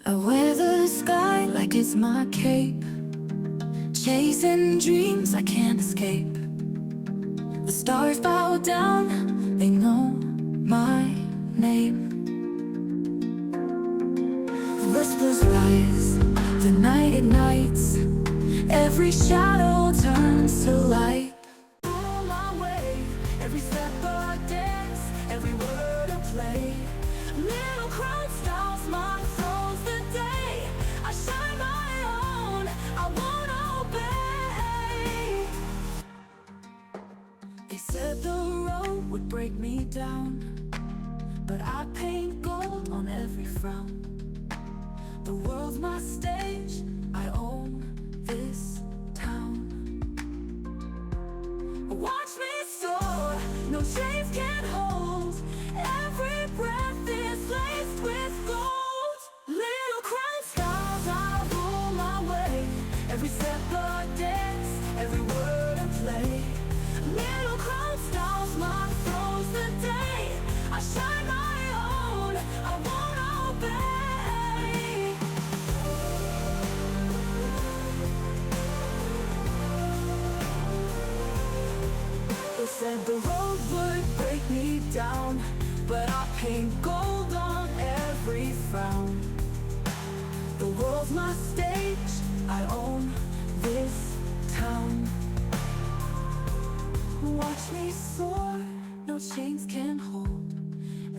I wear the sky like it's my cape, chasing dreams I can't escape. The stars bow down, they know my name. The whispers rise, the night ignites, every shadow turns to light. On my way, every step a dance, every word a play. Little crown styles my thrones the day. I shine my own, I won't obey. They said the road would break me down, but I paint gold on every frown. The world's my stage, I own this town. Watch me soar, no chains can hold. Every breath is laced with gold. Little crown skies, I rule my way. Every step a dance, every word a play. Little crown styles, my throne's the day. I shine my own, I won't obey. They said the road would break me down, but I paint gold on every frown. The world's my stage, I own this town. Watch me soar, no chains can hold.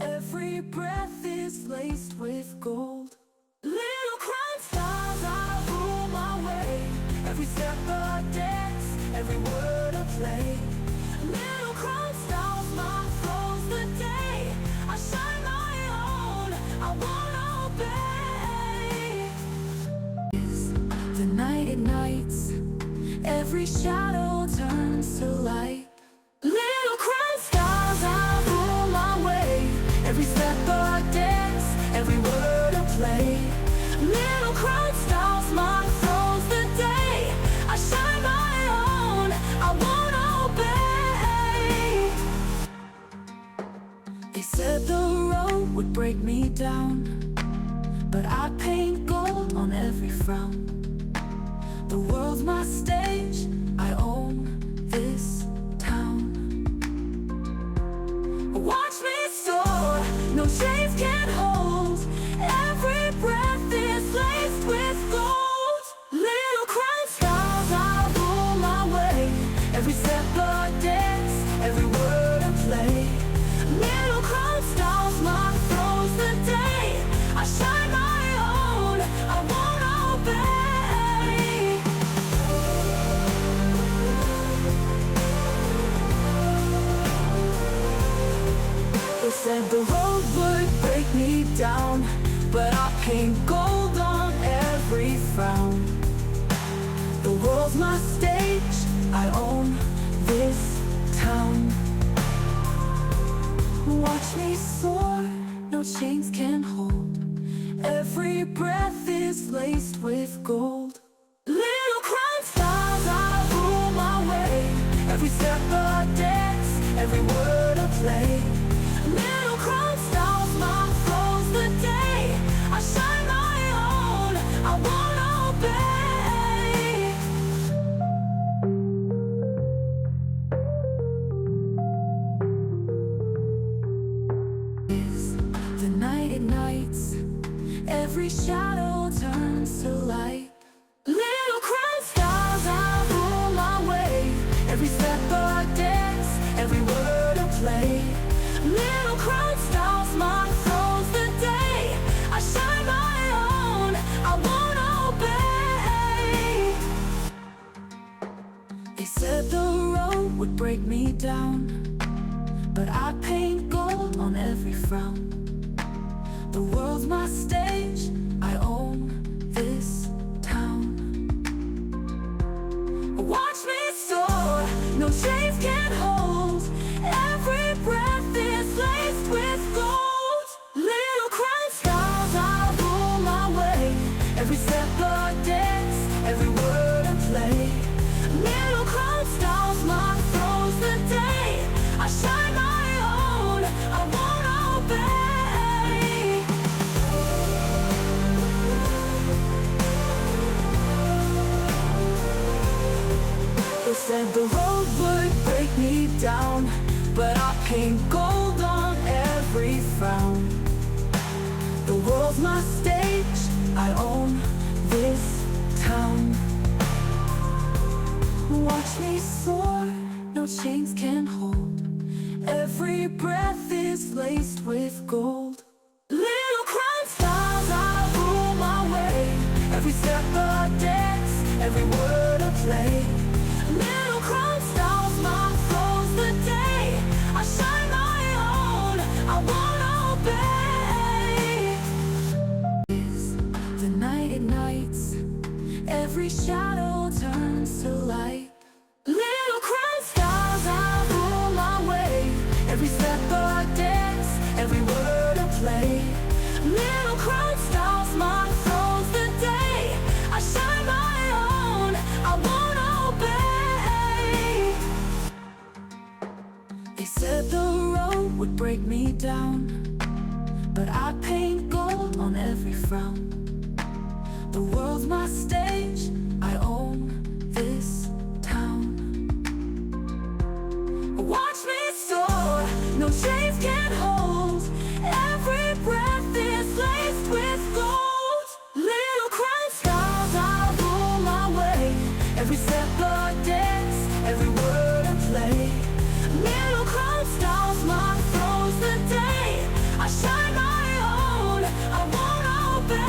Every breath is laced with gold. Little crown stars, I rule my way. Every step a dance, every word a play. Little crown stars, my throne's the day. I shine my own, I won't obey. The night ignites, every shadow turns to light. Little crown stars, I rule my way. Every step a dance, every word a play. Little crown stars, my throne's the day. I shine my own, I won't obey. They said the road would break me down, but I paint gold on every frown. The world's my stage, I own this town. Watch me soar, no chains can hold. Every breath is laced with gold. Little crown stars, I rule my way. Every step a dance, every word a play. Little crown stars, my throne's the day. I shine my own, I won't obey. They said the road would break me down, but I paint gold on every frown. The world's my stage, I own this town. Watch me soar, no chains can hold. Every breath is laced with gold. Little crown stars, I rule my way. Every step a dance, every word a play. Little crown stars, my throne's the day. I shine my own, I won't obey. The night ignites, every shadow turns to light. Little crown stars, I rule my way. Every step a dance, every word a play. Little crown stars, my throne's the day. I shine my own, I won't obey. They said the road would break me down, but I paint gold on every frown. The world's my stage, I own this town. Watch me soar, no chains can hold. Every breath is laced with gold. Little crown stars, I rule my way. Every step a dance, every word a play. Little crown stars, my throne's the day. I shine my own, I won't obey. said the road would break me down, but I paint gold on every frown. The world's my stage, I own this town. Watch me soar, no chains can hold. Every breath is laced with gold. Little crime styles, I rule my way. Every step a dance, every word a play. Little crime styles, my flow's the day. I shine my own, I won't obey. The night ignites, every shadow turns to light. Little crime styles, I rule my way. Every step a dance, every word a play. Little crime styles, my flow's the day. I shine my own, I won't obey. They said the road would break me down, but I paint gold on every frown. The world's my stage, I own this town. Watch me soar, no chains can hold. Every breath is laced with gold. Little crime styles, I rule my way. Every step a dance, every word a play. Little crime styles, my flow's the day. I shine my own, I won't obey.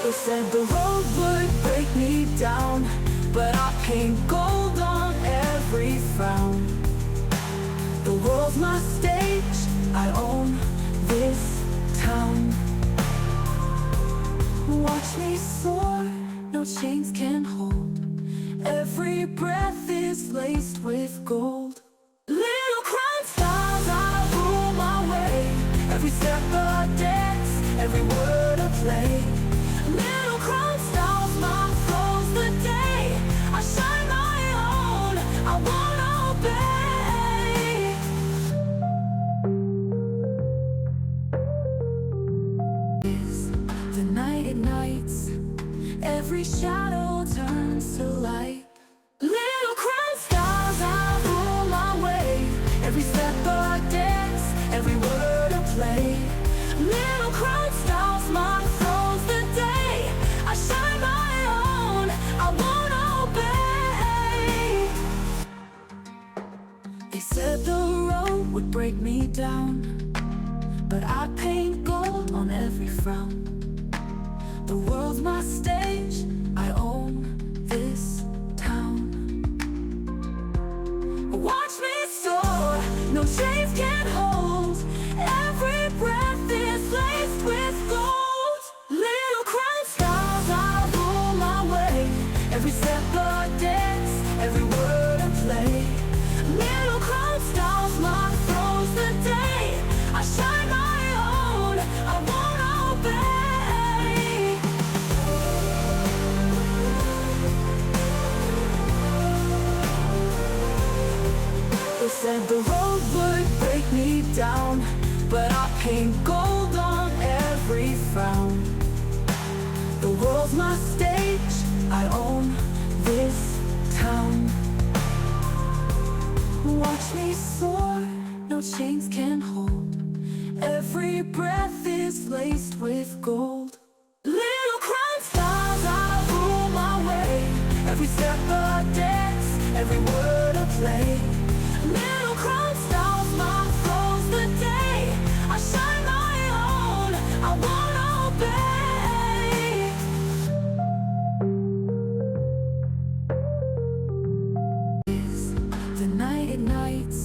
They said the road would break me down, but I paint gold on every frown. The world's my stage, I own this town. Watch me soar, no chains can hold. Every breath is laced with gold. Little crime styles, I rule my way. Every step a dance, every word a play. Little crime styles, my flow's the day. I shine my own, I won't obey. The night ignites, every shadow turns to light. Little crime styles, I rule my way. Every step a dance, every word a play. Little crime styles, my flow's the day. I shine my own, I won't obey. They said the road would break me down, but I paint gold on every frown. The world's my stage, I own this town. Watch me soar, no chains can hold. Every breath is laced with gold. Little crime styles, I rule my way. Every step a dance, every word a play. Little crime styles, my flow's the day. I shine my own, I won't obey. They said the road would break me down, but I paint gold on every frown. The world's my stage, I own this town. Watch me soar, no chains can hold. Every breath is laced with gold. Little crime styles, I rule my way. Every step a dance, every word a play. Little crime styles, my flow's the day. I shine my own, I won't obey. The night ignites,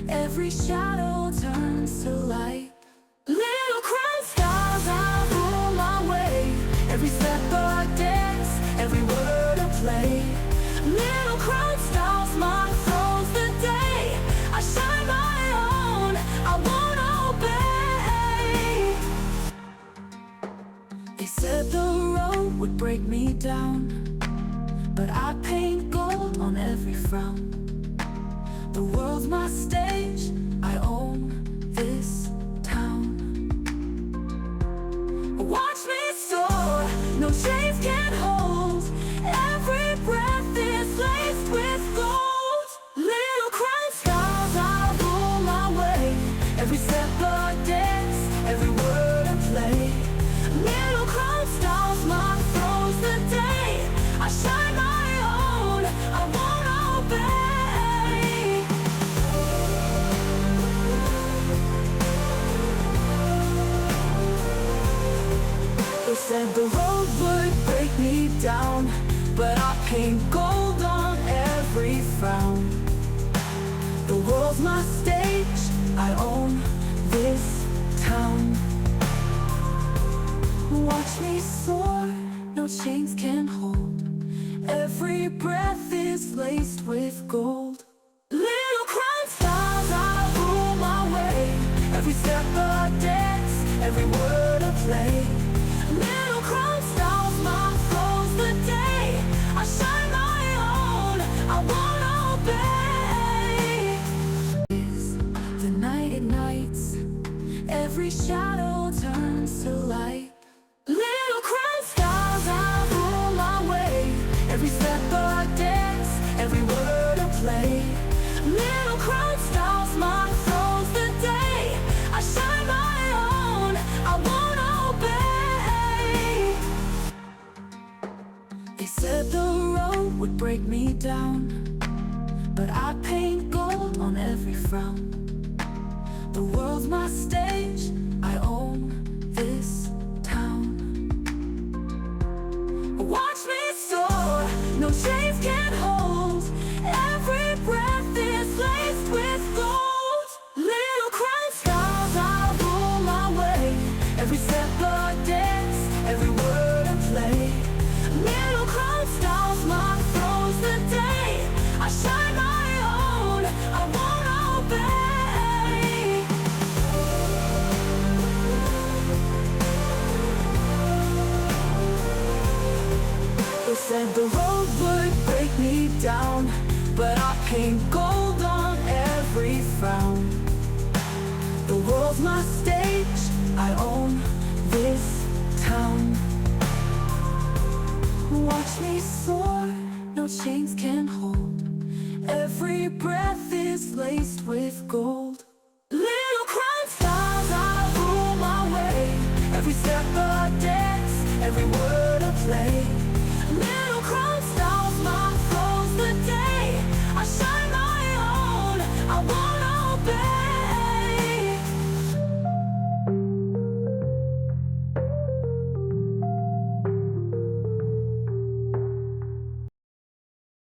every shadow turns to light. Little crime styles, I rule my way. Every step a dance, every word a play. Little crime styles, my flow's the day. I shine my own, I won't obey. They said the road would break me down, but I paint gold on every frown. The world's my stage, I own this town. Every step a dance, every word a play. Little crown styles mark throws the day. I shine my own, I won't obey. They said the road would break me down, but I paint gold on every frown. The world's my stage, I own this town. Watch me soar, no chains can hold. Every breath is laced with gold. Little crown styles, I rule my way. Every step a dance, every word a play. Little crown styles, my flow's the day. I shine my own, I won't obey. The night ignites, every shadow turns to light. Little crown styles, I rule my way. Every step a dance, every word a play. Little crown styles, my flow's the day. I shine my own, I won't obey. They said the road would break me down, but I paint gold on every frown. The world's my stage, I own this town. Watch me soar, no chains can hold. Every breath is laced with gold. Little crown styles, I rule my way. Every step a dance, every word a play. Little crown styles, my throws the day. I shine my own, I won't obey. They said the road would break me down, but I paint gold on every frown. The world's my stage, I own this town. Watch me soar, no chains can hold. Every breath is